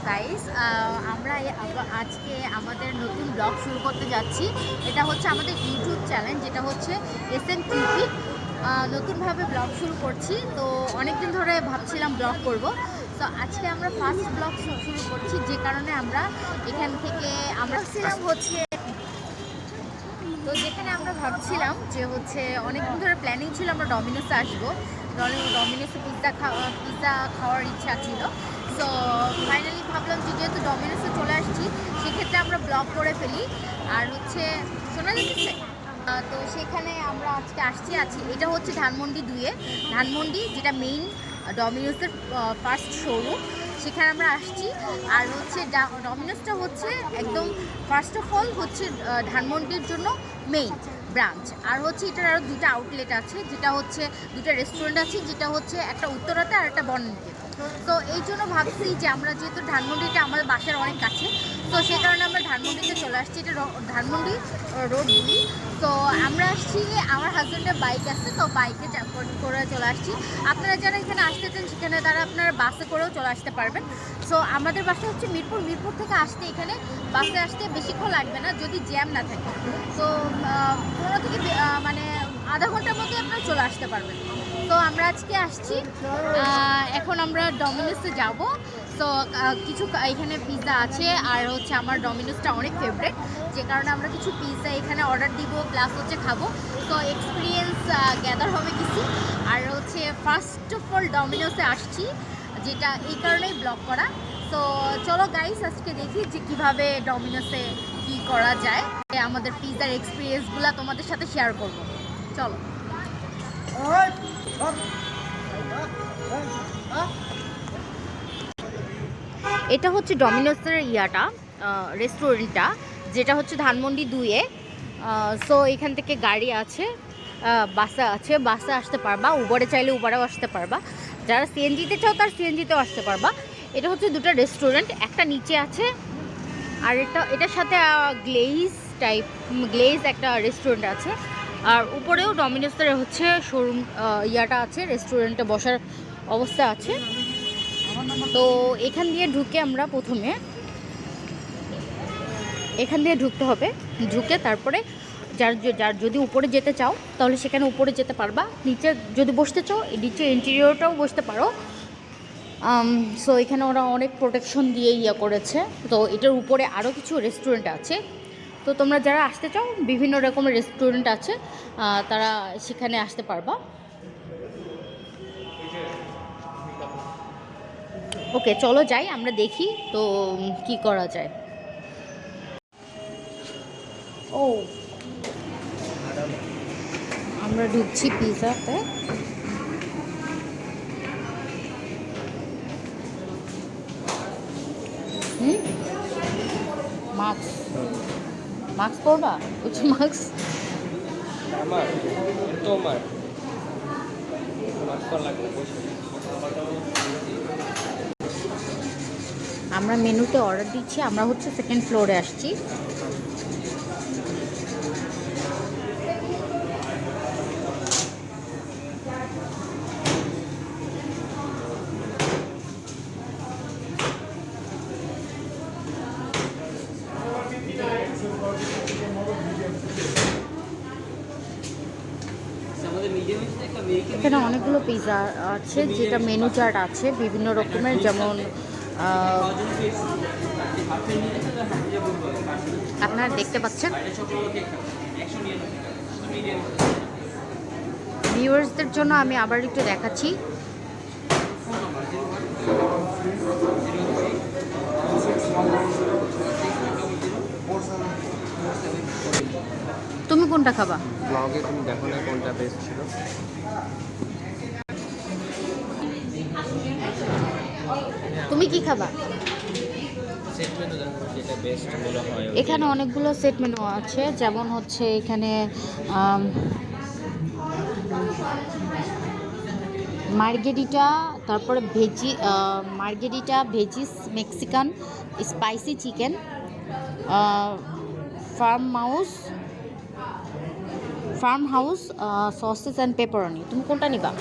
Guys, আমরা আজকে আমাদের নতুন ব্লগ শুরু করতে যাচ্ছি। এটা হচ্ছে আমাদের ইউটিউব চ্যানেল, যেটা হচ্ছে এসএন টিভি। নতুনভাবে ব্লগ শুরু করছি, তো অনেকদিন ধরে ভাবছিলাম ব্লগ করব। তো আজকে আমরা ফার্স্ট ব্লগ শুরু করছি, যে কারণে আমরা এখান থেকে আমরা ছিলাম হচ্ছে, তো যেখানে আমরা ভাবছিলাম যে হচ্ছে অনেকদিন ধরে প্ল্যানিং ছিল আমরা ডমিনোসে আসবো। ডমিনোসে পিৎজা খাওয়ার ইচ্ছা ছিল। সো ফাইনালি ভাবলাম যে যেহেতু ডমিনোসে চলে আসছি, সেক্ষেত্রে আমরা ব্লগ করে ফেলি। আর হচ্ছে শোনা যাচ্ছে, তো সেখানে আমরা আজকে আছি। এটা হচ্ছে ধানমন্ডি 2-এ, ধানমন্ডি যেটা মেইন ডমিনোসের ফার্স্ট শোরুম, সেখানে আমরা আসছি। আর হচ্ছে ডমিনোসটা হচ্ছে একদম ফার্স্ট অফ অল হচ্ছে ধানমন্ডির জন্য মেইন ব্রাঞ্চ। আর হচ্ছে এটার আরও দুটো আউটলেট আছে, যেটা হচ্ছে দুটো রেস্টুরেন্ট আছে, যেটা হচ্ছে একটা উত্তরাতে আর একটা বনানীতে। তো এই জন্য ভাবছি যে আমরা যেহেতু ধানমন্ডিটা আমাদের বাসার অনেক কাছে, তো সেই কারণে আমরা ধানমন্ডিতে চলে আসছি। এটা ধানমন্ডি রোড 2। তো আমরা আসছি, আমার হাজব্যান্ডের বাইক আছে, তো বাইকে করে চলে আসছি। আপনারা যারা এখানে আসতে চান, সেখানে তারা আপনারা বাসে করেও চলে আসতে পারবেন। সো আমাদের বাসা হচ্ছে মিরপুর থেকে আসতে এখানে বাসে আসতে বেশিক্ষণ লাগবে না, যদি জ্যাম না থাকে। তো 15 থেকে মানে আধা ঘন্টার মধ্যে আপনারা চলে আসতে পারবেন। তো আমরা আজকে আসছি, এখন আমরা ডমিনোসে যাব। তো কিছু এখানে পিৎজা আছে, আর হচ্ছে আমার ডমিনোসটা অনেক ফেভারিট, যে কারণে আমরা কিছু পিৎজা এখানে অর্ডার দিব, প্লাস হচ্ছে খাবো। তো এক্সপিরিয়েন্স গ্যাদার হবে কিছু। আর হচ্ছে ফার্স্ট অফ অল ডমিনোসে আসছি, যেটা এই কারণেই ব্লগ করা। তো চলো গাইস, আজকে দেখি যে কীভাবে ডমিনোসে কি করা যায়। আমাদের পিৎজার এক্সপিরিয়েন্সগুলো তোমাদের সাথে শেয়ার করব। চলো। এটা হচ্ছে ডমিনোসের রেস্টুরেন্টটা, যেটা হচ্ছে ধানমন্ডি 2-এ। সো এখান থেকে গাড়ি আছে, বাসে আসতে পারবা, উবারে চাইলে উবারেও আসতে পারবা। যারা সিএনজিতে চাও তার সিএনজিতেও আসতে পারবা। এটা হচ্ছে দুটো রেস্টুরেন্ট, একটা নিচে আছে, আর এটার সাথে গ্লেজ একটা রেস্টুরেন্ট আছে। আর উপরেও ডমিনোসের হচ্ছে শোরুম আছে, রেস্টুরেন্টে বসার অবস্থা আছে। তো এখান দিয়ে ঢুকে আমরা প্রথমে এখান দিয়ে ঢুকতে হবে। ঢুকে তারপরে যার যদি উপরে যেতে চাও, তাহলে সেখানে উপরে যেতে পারবা। নিচে যদি বসতে চাও, নিচে ইন্টেরিয়রটাও বসতে পারো। সো এখানে ওরা অনেক প্রোটেকশন দিয়ে করেছে। তো এটার উপরে আরও কিছু রেস্টুরেন্ট আছে। তো তোমরা যারা আসতে চাও, বিভিন্ন রকমের রেস্টুরেন্ট আছে, তারা সেখানে আসতে পারবা। ওকে, চলো যাই, আমরা দেখি তো কি করা যায়। ও, আমরা ঢুকছি পিৎজাতে। মাস্ক পরবা? বুঝছি মাস্ক আমরা মেনুতে অর্ডার দিচ্ছি। আমরা হচ্ছে সেকেন্ড ফ্লোরে আসছি। এখানে অনেকগুলো পিৎজা আছে, যেটা মেনু চার্ট আছে বিভিন্ন রকমের, যেমন আপনারা দেখতে পাচ্ছেন। ভিউয়ার্সদের জন্য আমি আবার একটু দেখাচ্ছি। তুমি কোনটা খাবা? ব্লগে তুমি দেখো না কোনটা বেস্ট ছিল। তুমি কি খাবা? সেট মেনু দেখো যেটা বেস্ট মনে হয়। এখানে অনেকগুলো সেট মেনু আছে, যেমন হচ্ছে এখানে মার্গেরিটা, তারপরে veggies Mexican, spicy chicken, farm house sausages and pepperoni. তুমি কোনটা নিবা?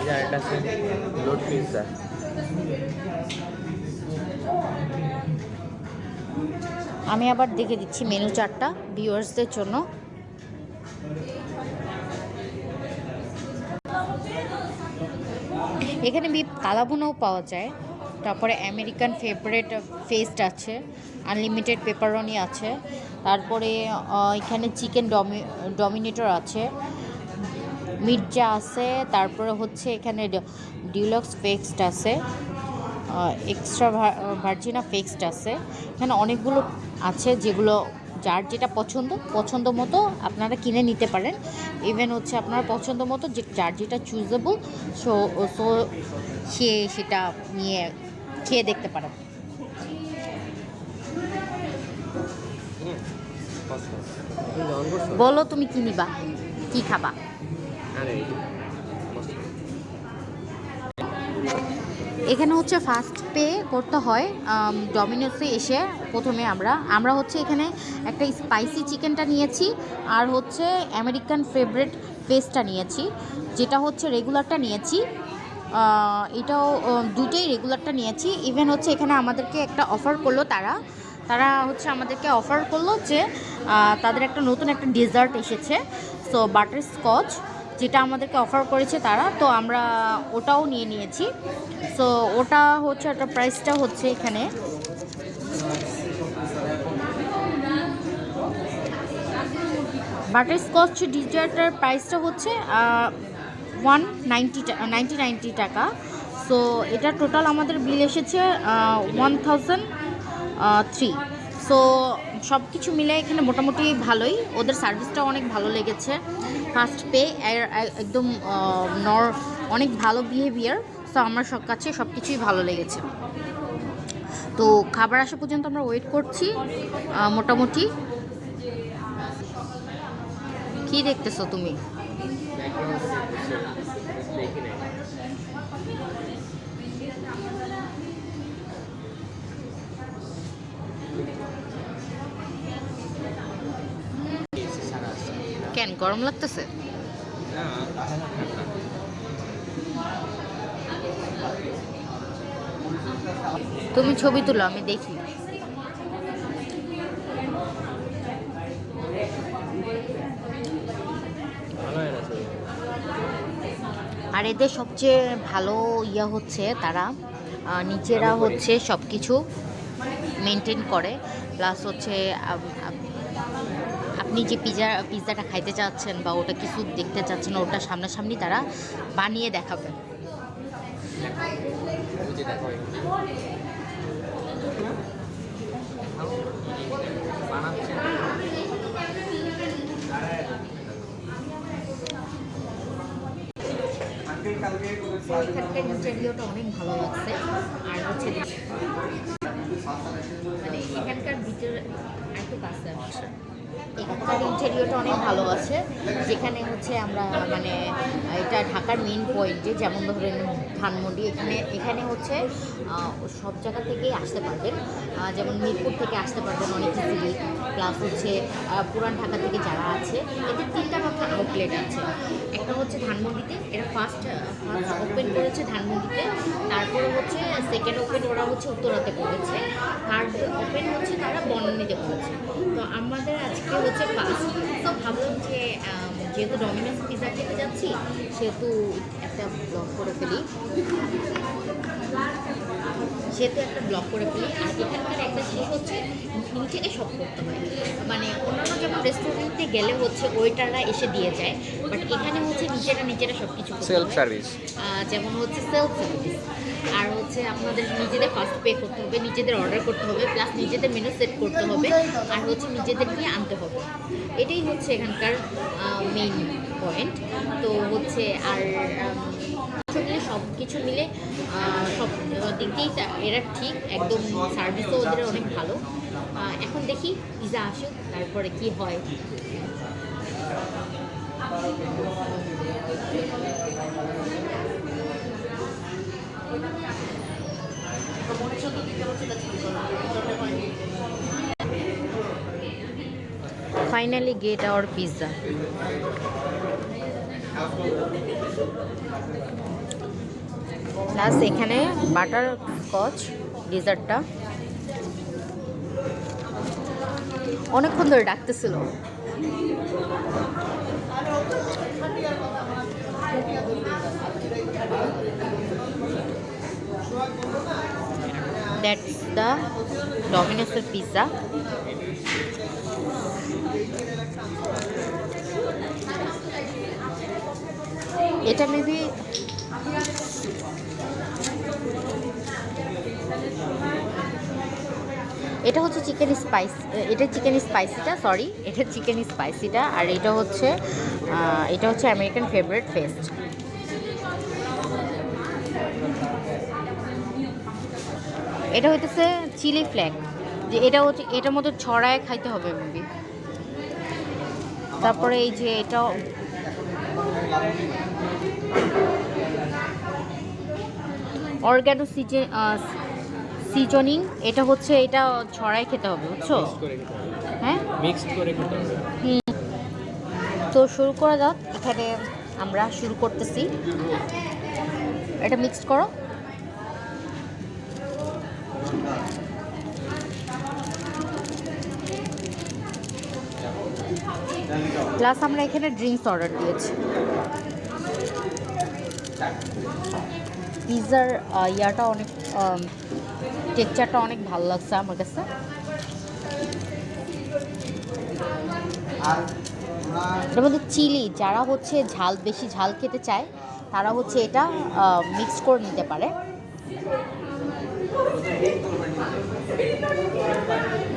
যে আরেকটা আছে লোড পিৎজা। আমি আবার দেখে দিচ্ছি মেনু চার্টটা ভিউয়ার্সদের জন্য। এখানে বিফ কালাভুনাও পাওয়া যায়, তারপরে আমেরিকান ফেভারেট ফেস্ট আছে, আনলিমিটেড পেপারনি আছে, তারপরে এখানে চিকেন ডমিনেটর আছে, মির্জা আছে, তারপরে হচ্ছে এখানে ডিলক্স ফেক্সড আছে, এক্সট্রা ভার্জিনা ফেক্সড আছে। এখানে অনেকগুলো আছে যেগুলো যার যেটা পছন্দ মতো আপনারা কিনে নিতে পারেন। ইভেন হচ্ছে আপনার পছন্দ মতো যে যার যেটা চুজেবল সো সে সেটা নিয়ে খেয়ে দেখতে পারেন। বলো তুমি কি নিবা, কি খাবা? এখানে হচ্ছে ফার্স্ট পে করতে হয় ডমিনোসে এসে। প্রথমে আমরা হচ্ছে এখানে একটা স্পাইসি চিকেনটা নিয়েছি, আর হচ্ছে আমেরিকান ফেভারিট পেস্টটা নিয়েছি, যেটা হচ্ছে রেগুলারটা নিয়েছি। এটাও দুটোই রেগুলারটা নিয়েছি। ইভেন হচ্ছে এখানে আমাদেরকে একটা অফার করলো, তারা হচ্ছে আমাদেরকে অফার করলো যে তাদের একটা নতুন একটা ডেজার্ট এসেছে, সো বাটার স্কচ, যেটা আমাদেরকে অফার করেছে তারা, তো আমরা ওটাও নিয়ে নিয়েছি। সো ওটা হচ্ছে ওটা প্রাইসটা হচ্ছে এখানে বাটার স্কচ ডিজার্টের প্রাইসটা হচ্ছে 190 টাকা। সো এটা টোটাল আমাদের বিল এসেছে 1003। সো সব কিছু মিলে এখানে মোটামুটি ভালোই, ওদের সার্ভিসটাও অনেক ভালো লেগেছে। ফার্স্ট পে একদম অনেক ভালো বিহেভিয়ার। সো আমার কাছে সব কিছুই ভালো লেগেছে। তো খাবার আসা পর্যন্ত আমরা ওয়েট করছি। মোটামুটি কি দেখতেছো তুমি? কেন গরম লাগতেছে? তুমি ছবি তুলো, আমি দেখি। আর এদের সবচেয়ে ভালো হচ্ছে তারা নিজেরা হচ্ছে সব কিছু মেনটেন করে। প্লাস হচ্ছে আপনি যে পিৎজাটা খাইতে চাচ্ছেন বা ওটা কিছু দেখতে চাচ্ছেন, ওটা সামনাসামনি তারা বানিয়ে দেখাবে। এখানকার ইন্টেরিয়রটা অনেক ভালো লাগছে। আর হচ্ছে মানে এখানকার ভিতরে একটু কাছে আসছে, এখানকার ইন্টেরিয়রটা অনেক ভালো আছে। যেখানে হচ্ছে আমরা মানে এটা ঢাকার মেইন পয়েন্টে, যেমন ধরেন ধানমন্ডি, এখানে হচ্ছে সব জায়গা থেকেই আসতে পারবেন। যেমন মিরপুর থেকে আসতে পারবেন অনেক ইজিলি। প্লাস হচ্ছে পুরান ঢাকা থেকে যারা আছে, এদের 3টা মাত্র আউটলেট আছে। একটা হচ্ছে ধানমন্ডিতে, এটা ফার্স্ট ওপেন করেছে ধানমন্ডিতে। তারপরে হচ্ছে সেকেন্ড ওপেন ওরা হচ্ছে উত্তরাতে করেছে। থার্ড ওপেন হচ্ছে তারা বনানীতে করেছে। তো আমাদের আজকে হচ্ছে ফার্স্ট, তো ভাবলাম যে যেহেতু ডমিনোস পিৎজা খেতে যাচ্ছি, সেহেতু একটা ব্লগ করে ফেলি। আর এখানকার একটা জিনিস হচ্ছে নিজেকে সব করতে হয়। মানে অন্যান্য যেমন রেস্টুরেন্টে গেলে হচ্ছে ওয়েটাররা এসে দিয়ে যায়, বাট এখানে হচ্ছে নিজেরা সব কিছু সেলফ সার্ভিস, যেমন হচ্ছে সেলফ সার্ভিস। আর হচ্ছে আপনাদের নিজেদের ফার্স্ট পে করতে হবে, নিজেদের অর্ডার করতে হবে, প্লাস নিজেদের মেনু সেট করতে হবে, আর হচ্ছে নিজেদের নিয়ে আনতে হবে। এটাই হচ্ছে এখানকার মেইন পয়েন্ট। তো হচ্ছে আর সব কিছু মিলে সব দিক দিয়েই এরা ঠিক, একদম সার্ভিসও ওদের অনেক ভালো। এখন দেখি পিৎজা আসুক, তারপরে কি হয়। Finally get our pizza. Plus এখানে বাটার স্কচ ডেজার্টটা অনেকক্ষণ ধরে ডাকতেছিল। দ্যাটস দ্য ডমিনোসের পিৎজা। এটা মেবি এটা হচ্ছে চিকেন স্পাইস, এটা চিকেন স্পাইসিটা, সরি এটা চিকেন স্পাইসিটা, আর এটা হচ্ছে আমেরিকান ফেভারিট ফেস্ট। এটা হইতেছে চিলি ফ্লেক, যে এটা হচ্ছে এটার মধ্যে ছড়ায় খাইতে হবে মেবি। তারপরে এই যে এটা অর্গ্যানো সিজনিং, এটা হচ্ছে এটা ছড়ায় খেতে হবে, বুঝছো? হ্যাঁ, মিক্সড করে খেতে হবে। তো শুরু করা যাক। এখানে আমরা শুরু করতেছি। এটা মিক্সড করো। প্লাস আমরা এখানে ড্রিঙ্কস অর্ডার দিয়েছি। পিৎজার ইয়াটা অনেক টেক্সচারটা অনেক ভালো লাগছে আমার কাছে। এর মধ্যে চিলি, যারা হচ্ছে ঝাল বেশি ঝাল খেতে চায় তারা হচ্ছে এটা মিক্স করে নিতে পারে।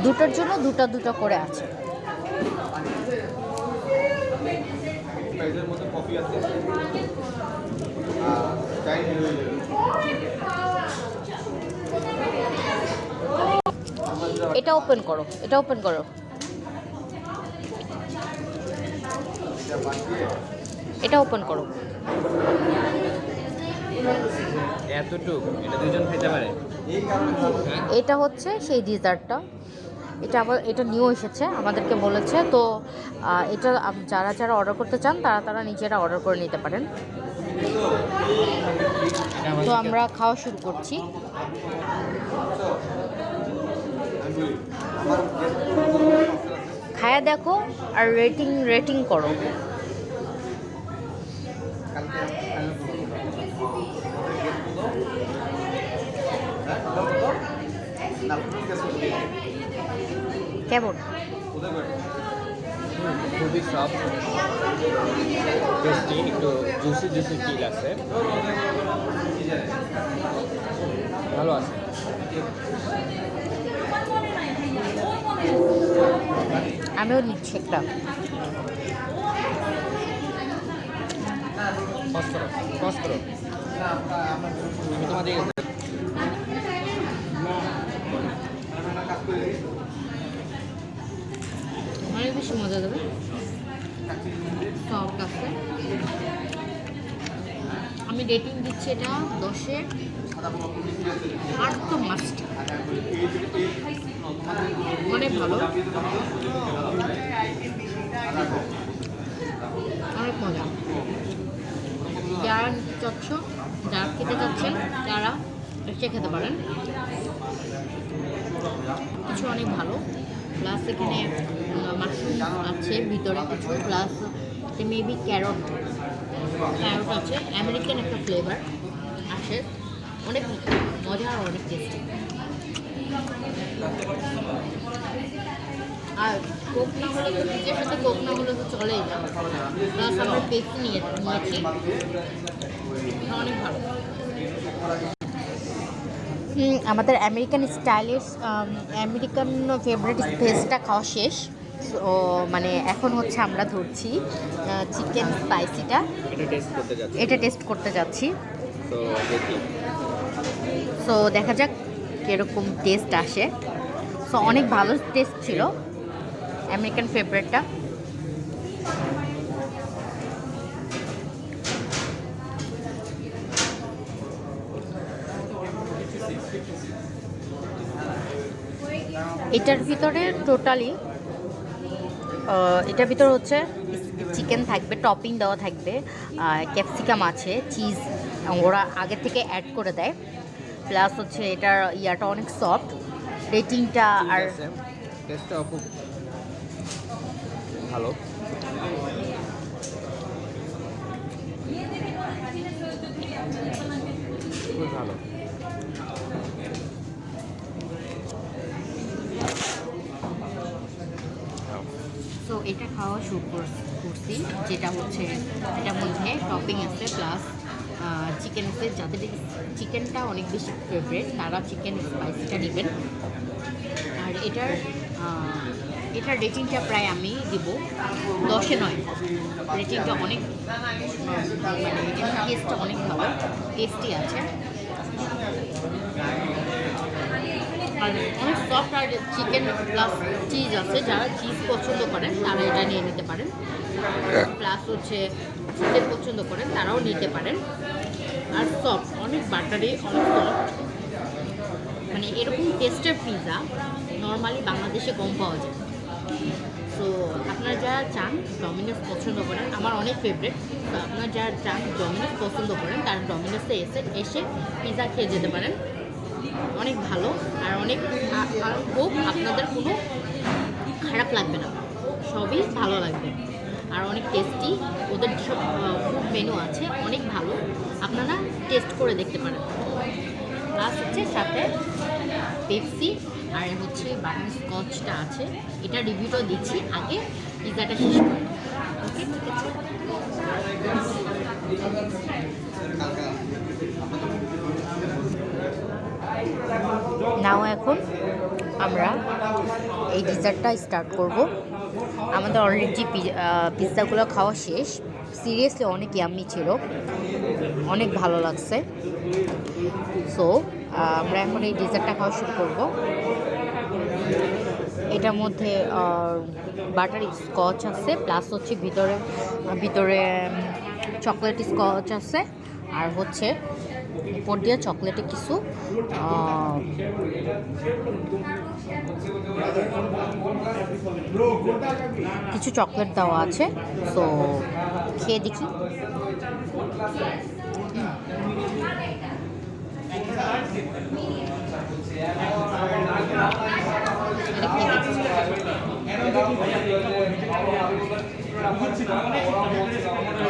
দুটোর জন্য দুটো করে আছে। এটা ওপেন করো, এটা ওপেন করো। এটা ওপেন করো। এতটুকু এটা দুজন খেতে পারে। এটা হচ্ছে সেই ডিজার্টটা। এটা আবার এটা নিউ এসেছে, আমাদেরকে বলেছে। তো এটা যারা অর্ডার করতে চান তারা নিজেরা অর্ডার করে নিতে পারেন। তো আমরা খাওয়া শুরু করছি। খায়া দেখো আর রেটিং করো। কেমন? খুবই সফট, টেস্টি, একটু জুসি ফিল আছে, ভালো আছে। আমিও নিচ্ছি একটা। পজ করো। আমি তোমাদের অনেক বেশি মজা দেবে। সফট আছে। আমি রেটিং দিচ্ছি এটা 10-এ 8 তো মাস্ট। অনেক ভালো, অনেক মজা। যারা নিতে চাচ্ছ, যারা খেতে চাচ্ছেন তারা এসে খেতে পারেন। কিছু অনেক ভালো। প্লাস এখানে মাশরুম আছে ভিতরে কিছু, প্লাস মেবি ক্যারট আছে। আমেরিকান একটা ফ্লেভার আসে, অনেক মজা আর অনেক টেস্টি। আর কোক না হলে তো নিজের সাথে কোক না হলে তো চলেই না। প্লাস আমরা পেপসি নিয়েছি, অনেক ভালো। আমাদের আমেরিকান স্টাইলিশ আমেরিকান ফেভারিট ফেস্টটা খাওয়া শেষ। তো মানে এখন হচ্ছে আমরা ধরছি চিকেন স্পাইসিটা, এটা টেস্ট করতে যাচ্ছি। সো দেখা যাক কীরকম টেস্ট আসে। সো অনেক ভালো টেস্ট ছিল আমেরিকান ফেভারিটটা। এটার ভিতরে টোটালি এটার ভিতরে হচ্ছে চিকেন থাকবে, টপিং দেওয়া থাকবে, ক্যাপসিকাম আছে, চিজ ওরা আগে থেকে অ্যাড করে দেয়, প্লাস হচ্ছে এটার ইয়াটা অনেক সফট, রেটিংটা আর টেস্টটাও খুব ভালো। খুব ভালো। সো এটা খাওয়া শুরু করছি, যেটা হচ্ছে এটার মধ্যে টপিং আছে প্লাস চিকেন আছে। যাদের চিকেনটা অনেক বেশি ফেভারিট তারা চিকেন স্পাইসিটা নেবেন। আর এটার রেটিংটা প্রায় আমি দিব 10-এ 9। রেটিংটা অনেক মানে এটার টেস্টটা অনেক ভালো, টেস্টি আছে আর অনেক সফট। আর চিকেন প্লাস চিজ আছে, যারা চিজ পছন্দ করেন তারা এটা নিয়ে নিতে পারেন, প্লাস হচ্ছে চিকেন পছন্দ করেন তারাও নিতে পারেন। আর সফট, অনেক বাটারি, অনেক সফট, মানে এরকম টেস্টের পিৎজা নর্মালি বাংলাদেশে কম পাওয়া যায়। তো আপনারা যারা চান ডমিনোস পছন্দ করেন, আমার অনেক ফেভারিট, তো আপনারা যারা চান ডমিনোস পছন্দ করেন তারা ডমিনোসে এসে পিৎজা খেয়ে যেতে পারেন, অনেক ভালো। আর অনেক হোপ আপনাদের কোনো খারাপ লাগবে না, সবই ভালো লাগবে আর অনেক টেস্টি। ওদের যেসব ফুড মেনু আছে অনেক ভালো, আপনারা টেস্ট করে দেখতে পারেন। প্লাস হচ্ছে সাথে পেপসি আর হচ্ছে বাটার স্কচটা আছে, এটা রিভিউটা দিচ্ছি আগে পিৎজাটা শেষ করে। ওকে, ঠিক আছে। নাও এখন আমরা এই ডিজার্টটা স্টার্ট করব। আমাদের অলরেডি পিৎজাগুলো খাওয়া শেষ, সিরিয়াসলি অনেক ইয়াম্মি ছিল, অনেক ভালো লাগছে। সো আমরা এখন এই ডিজার্টটা খাওয়া শুরু করব। এটার মধ্যে বাটার স্কচ আছে, প্লাস হচ্ছে ভিতরে চকলেট স্কচ আছে, আর হচ্ছে উপর দিয়ে চকলেটে কিছু চকলেট দেওয়া আছে। সো খেয়ে দেখি।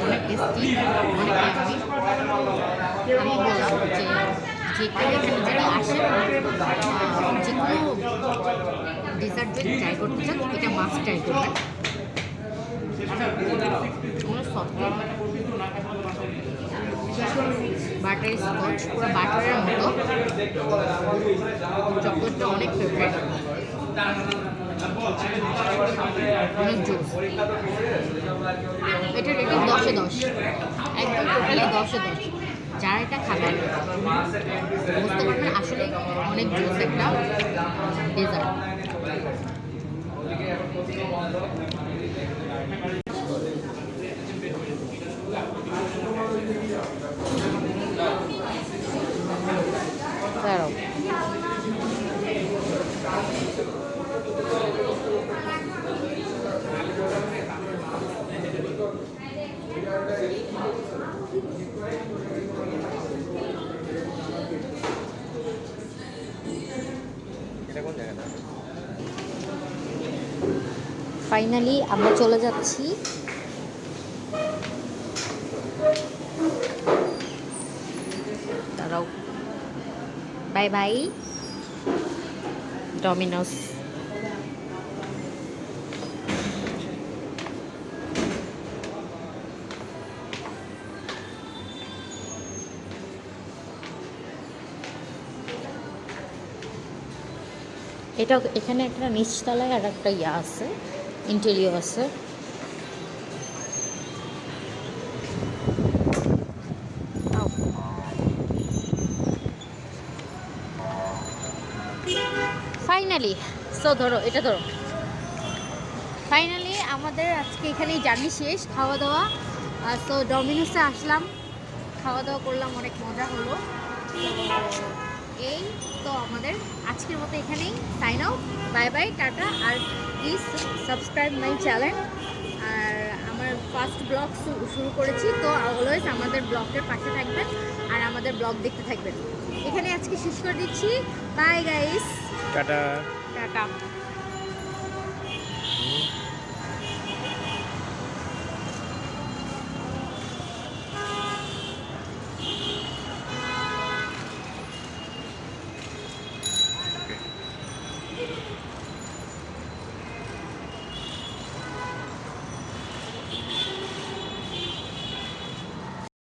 অনেক টেস্টি, অনেক ইয়াম্মি। আমি বললাম যে কেউ এখানে যদি আসে যে কোনো ডেজার্ট যদি ট্রাই করতে চান এটা মাস্ট ট্রাই করবেন। অনেক সফট, বাটার স্কচ পুরো বাটারের মতো, চকলেটটা অনেক ফেভারিট, অনেক জুস। এটা রেটিং 10-এ 10, একদম টোটালি 10-এ 10। যারা এটা খাবেন বুঝতে পারবেন আসলে অনেক জুস একটা ডেজার্ট। দাঁড়াও, ফাইনালি আমরা চলে যাচ্ছি দাঁড়াও, বাই বাই ডমিনোস। এখানে একটা নিচতলায় আর একটা ইয়া আছে, ইন্টেরিয়র আছে। ফাইনালি ধরো, এটা ধরো। ফাইনালি আমাদের আজকে এখানেই জার্নি শেষ, খাওয়া দাওয়া। সো ডমিনোসে আসলাম, খাওয়া দাওয়া করলাম, অনেক মজা হলো। এই তো আমাদের আজকের মতো এখানেই সাইন আউট, বাই বাই, টাটা। আর প্লিজ সাবস্ক্রাইব মাই চ্যানেল। আর আমার ফার্স্ট ব্লগ শুরু করেছি, তো অলওয়েজ আমাদের ব্লগের পাশে থাকবেন আর আমাদের ব্লগ দেখতে থাকবেন। এখানে আজকে শেষ করে দিচ্ছি। Bye guys, tata. টাটা।